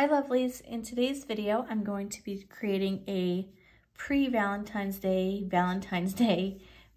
Hi lovelies, in today's video I'm going to be creating a pre-Valentine's Day,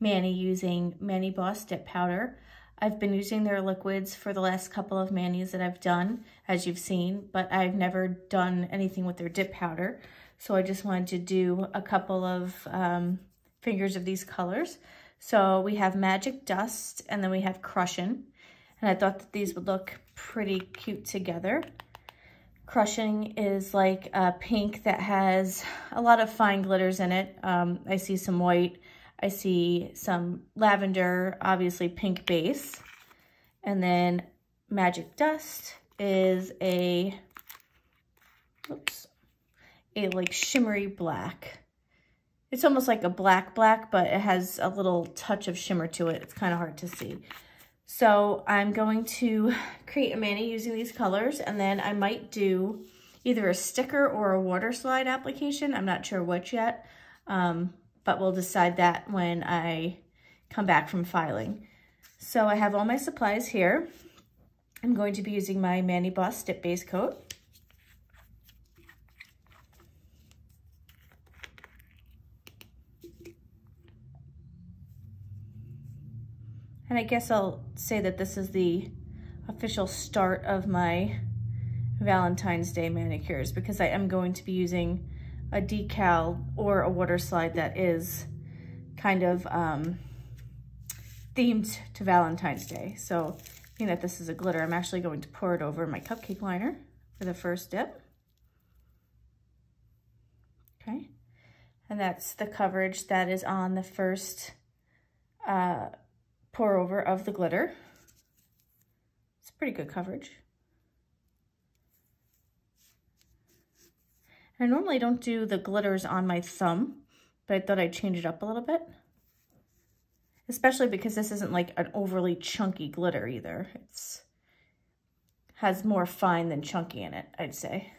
mani using maniboss dip powder. I've been using their liquids for the last couple of manis that I've done, as you've seen, but I've never done anything with their dip powder. So I just wanted to do a couple of fingers of these colors. So we have Magic Dust and then we have Crushin. And I thought that these would look pretty cute together. Crushin is like a pink that has a lot of fine glitters in it. I see some white, I see some lavender, obviously pink base. And then Magic Dust is a like shimmery black. It's almost like a black, but it has a little touch of shimmer to it. It's kind of hard to see. So I'm going to create a mani using these colors, and then I might do either a sticker or a water slide application. I'm not sure which yet, but we'll decide that when I come back from filing. So I have all my supplies here. I'm going to be using my maniboss dip base coat. And I guess I'll say that this is the official start of my Valentine's Day manicures, because I am going to be using a decal or a water slide that is kind of themed to Valentine's Day. So being that this is a glitter, I'm actually going to pour it over my cupcake liner for the first dip. Okay, and that's the coverage that is on the first pour over of the glitter. It's pretty good coverage. I normally don't do the glitters on my thumb, but I thought I'd change it up a little bit. Especially because this isn't like an overly chunky glitter either. It's has more fine than chunky in it, I'd say.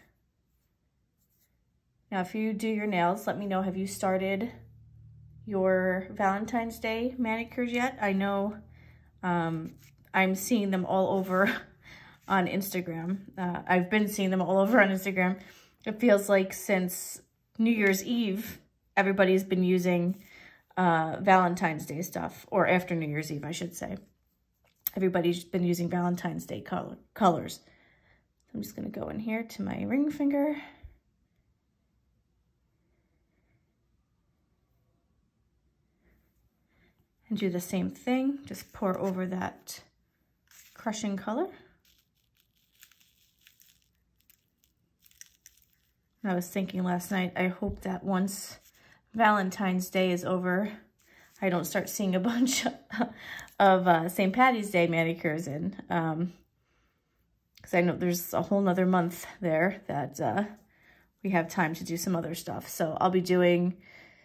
Now, if you do your nails, let me know, have you started your Valentine's Day manicures yet? I know I'm seeing them all over on Instagram. I've been seeing them all over on Instagram. It feels like since New Year's Eve, everybody's been using Valentine's Day stuff, or after New Year's Eve, I should say. Everybody's been using Valentine's Day colors. I'm just gonna go in here to my ring finger. And do the same thing, just pour over that Crushin color. And I was thinking last night, I hope that once Valentine's Day is over, I don't start seeing a bunch of St. Patty's Day manicures in. Because I know there's a whole nother month there that we have time to do some other stuff. So I'll be doing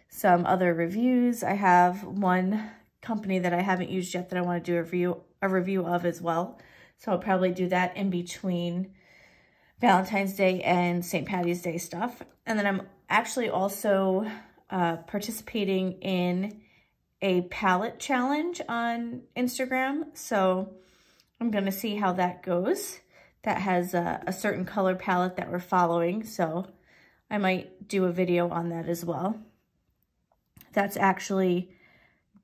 some other reviews. I have one company that I haven't used yet that I want to do a review of as well. So I'll probably do that in between Valentine's Day and St. Patty's Day stuff. And then I'm actually also participating in a palette challenge on Instagram. So I'm going to see how that goes. That has a certain color palette that we're following. So I might do a video on that as well. That's actually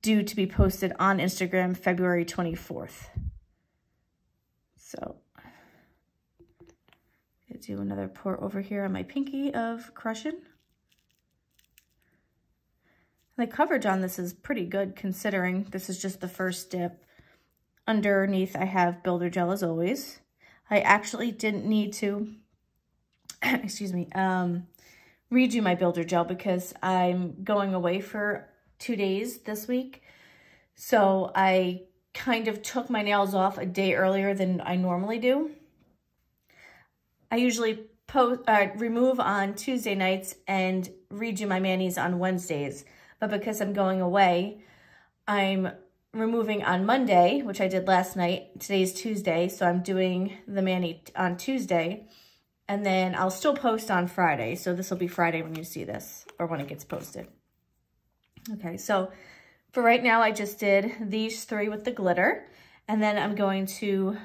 due to be posted on Instagram February 24th. So I'll do another pour over here on my pinky of Crushin. The coverage on this is pretty good considering this is just the first dip. Underneath I have builder gel as always. I actually didn't need to, excuse me, redo my builder gel because I'm going away for 2 days this week. So I kind of took my nails off a day earlier than I normally do. I usually remove on Tuesday nights and redo my manis on Wednesdays. But because I'm going away, I'm removing on Monday, which I did last night. Today's Tuesday, so I'm doing the mani on Tuesday. And then I'll still post on Friday. So this will be Friday when you see this, or when it gets posted. Okay, so for right now, I just did these three with the glitter, and then I'm going to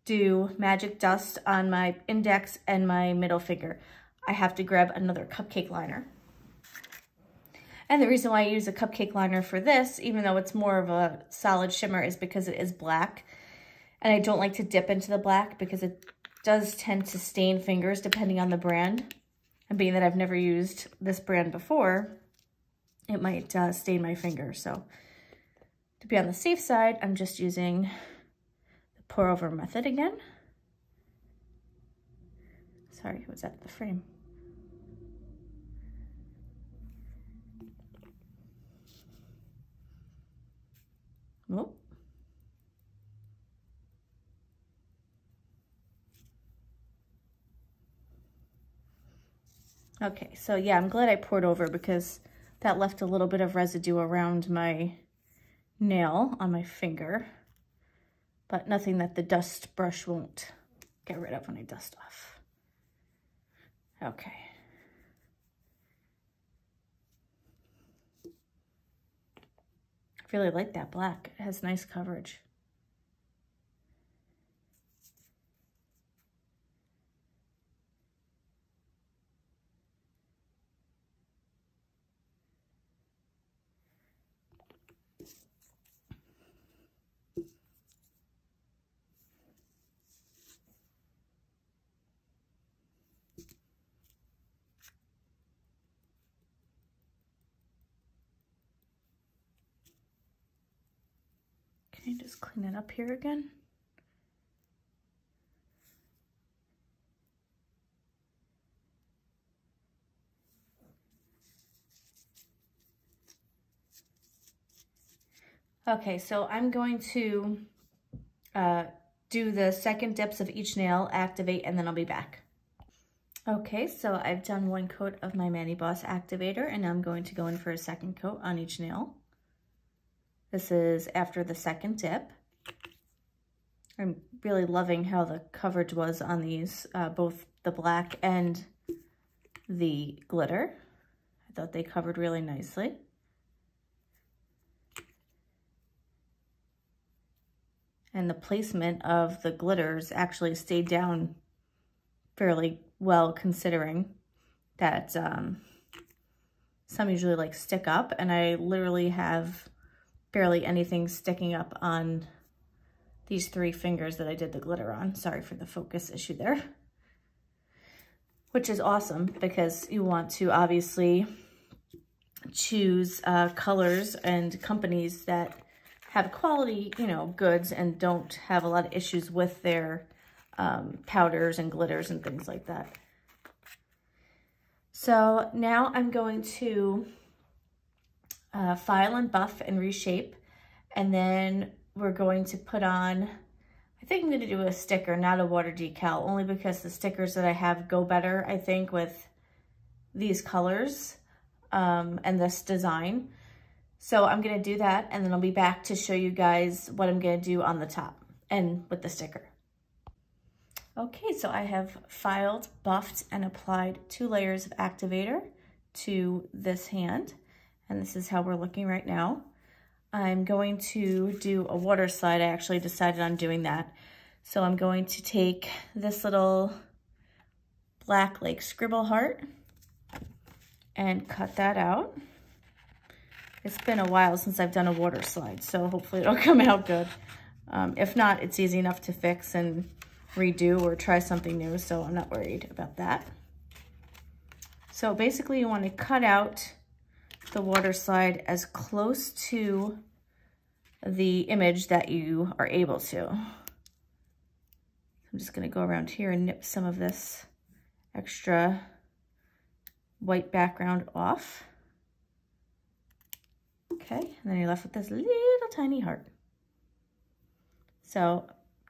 do magic dust on my index and my middle finger, I have to grab another cupcake liner. And the reason why I use a cupcake liner for this, even though it's more of a solid shimmer, is because it is black. And I don't like to dip into the black because it does tend to stain fingers depending on the brand. And being that I've never used this brand before, it might stain my fingers. So to be on the safe side, I'm just using the pour over method again. Sorry, was that the frame? Oh. Okay, so yeah, I'm glad I poured over because that left a little bit of residue around my nail on my finger, but nothing that the dust brush won't get rid of when I dust off. Okay. I really like that black. It has nice coverage. Okay, just clean it up here again. Okay, so I'm going to do the second dips of each nail, activate, and then I'll be back. Okay, so I've done one coat of my maniboss activator, and I'm going to go in for a second coat on each nail. This is after the second dip. I'm really loving how the coverage was on these, both the black and the glitter. I thought they covered really nicely. And the placement of the glitters actually stayed down fairly well, considering that some usually like stick up, and I literally have barely anything sticking up on these 3 fingers that I did the glitter on. Sorry for the focus issue there. Which is awesome because you want to obviously choose colors and companies that have quality, you know, goods and don't have a lot of issues with their powders and glitters and things like that. So now I'm going to file and buff and reshape, and then we're going to put on, I think I'm going to do a sticker, not a water decal, only because the stickers that I have go better, I think, with these colors and this design. So I'm going to do that, and then I'll be back to show you guys what I'm going to do on the top and with the sticker. Okay, so I have filed, buffed, and applied 2 layers of activator to this hand. And this is how we're looking right now. I'm going to do a water slide. I actually decided on doing that. So I'm going to take this little black like scribble heart and cut that out. It's been a while since I've done a water slide, so hopefully it'll come out good. If not, it's easy enough to fix and redo or try something new, so I'm not worried about that. So basically you want to cut out the water slide as close to the image that you are able to. I'm just going to go around here and nip some of this extra white background off. Okay, and then you're left with this little tiny heart. So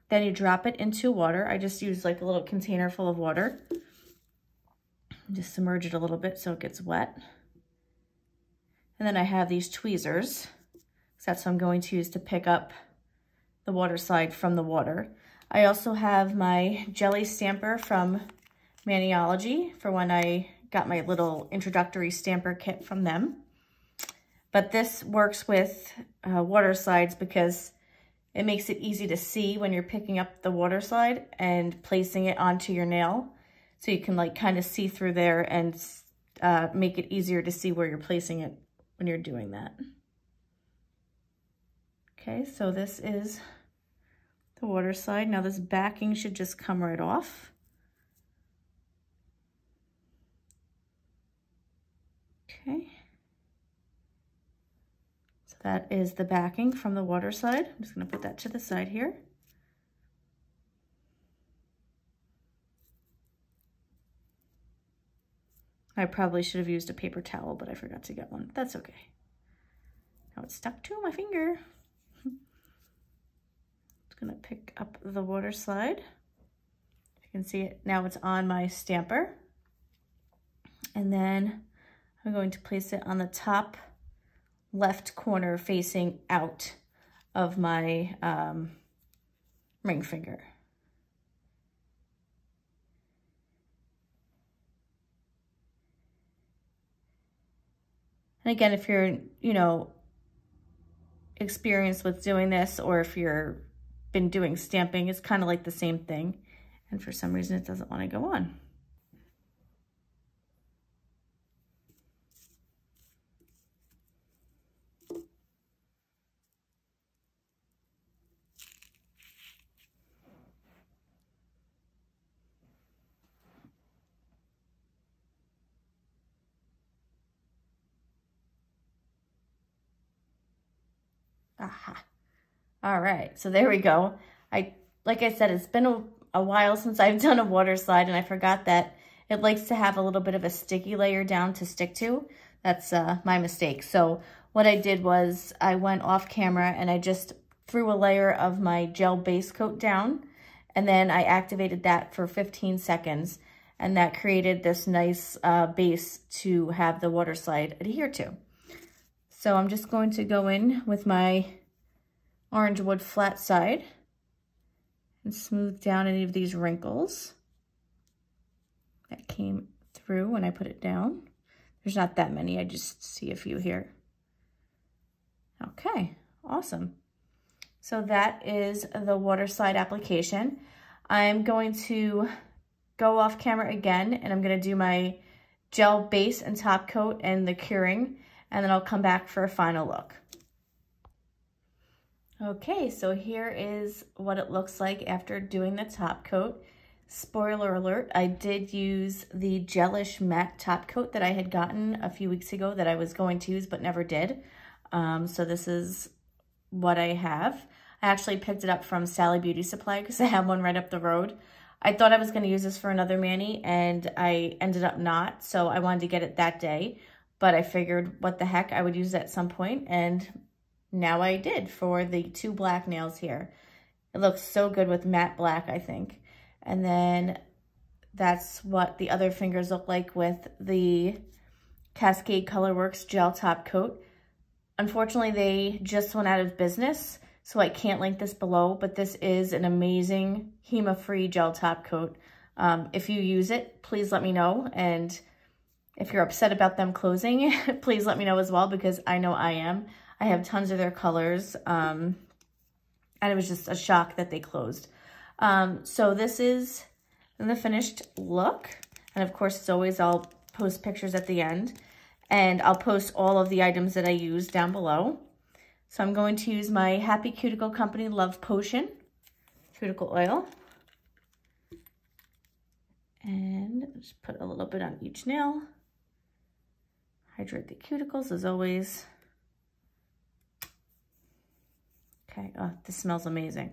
then you drop it into water. I just use like a little container full of water. Just submerge it a little bit so it gets wet. And then I have these tweezers. So that's what I'm going to use to pick up the water slide from the water. I also have my jelly stamper from Maniology for when I got my little introductory stamper kit from them. But this works with water slides because it makes it easy to see when you're picking up the water slide and placing it onto your nail. So you can like kind of see through there and make it easier to see where you're placing it when you're doing that. Okay, so this is the water slide. Now this backing should just come right off. Okay. So that is the backing from the water slide. I'm just gonna put that to the side here. I probably should have used a paper towel, but I forgot to get one. That's okay. Now it's stuck to my finger. Just gonna pick up the water slide. You can see it now, it's on my stamper. And then I'm going to place it on the top left corner facing out of my ring finger. And again, if you're, experienced with doing this, or if you're been doing stamping, it's kind of like the same thing. And for some reason, it doesn't want to go on. Aha. All right, so there we go. Like I said, it's been a while since I've done a water slide, and I forgot that it likes to have a little bit of a sticky layer down to stick to. That's my mistake. So what I did was I went off camera and I just threw a layer of my gel base coat down, and then I activated that for 15 seconds, and that created this nice base to have the water slide adhere to. So I'm just going to go in with my Orangewood flat side and smooth down any of these wrinkles that came through when I put it down. There's not that many, I just see a few here. Okay, awesome. So that is the water slide application. I'm going to go off camera again, and I'm gonna do my gel base and top coat and the curing, and then I'll come back for a final look. Okay, so here is what it looks like after doing the top coat. Spoiler alert, I did use the gelish matte top coat that I had gotten a few weeks ago that I was going to use but never did. So this is what I have. I actually picked it up from Sally Beauty Supply because I have one right up the road. I thought I was going to use this for another mani, and I ended up not, so I wanted to get it that day. But I figured, what the heck, I would use it at some point, and now I did for the two black nails here. It looks so good with matte black, I think. And then that's what the other fingers look like with the Cascade Colorworks gel top coat. Unfortunately, they just went out of business, so I can't link this below, but this is an amazing HEMA-free gel top coat. If you use it, please let me know, and if you're upset about them closing, please let me know as well, because I know I am. I have tons of their colors, and it was just a shock that they closed. So this is the finished look, and of course, as always, I'll post pictures at the end, and I'll post all of the items that I use down below. So I'm going to use my Happy Cuticle Company Love Potion Cuticle Oil, and just put a little bit on each nail. Hydrate the cuticles as always. Okay, oh, this smells amazing.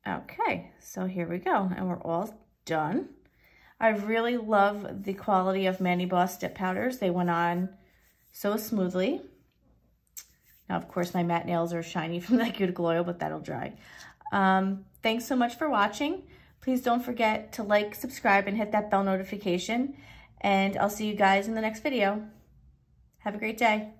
Okay, so here we go, and we're all done. I really love the quality of maniboss dip powders. They went on so smoothly. Now, of course, my matte nails are shiny from that cuticle oil, but that'll dry. Thanks so much for watching. Please don't forget to like, subscribe, and hit that bell notification. And I'll see you guys in the next video. Have a great day.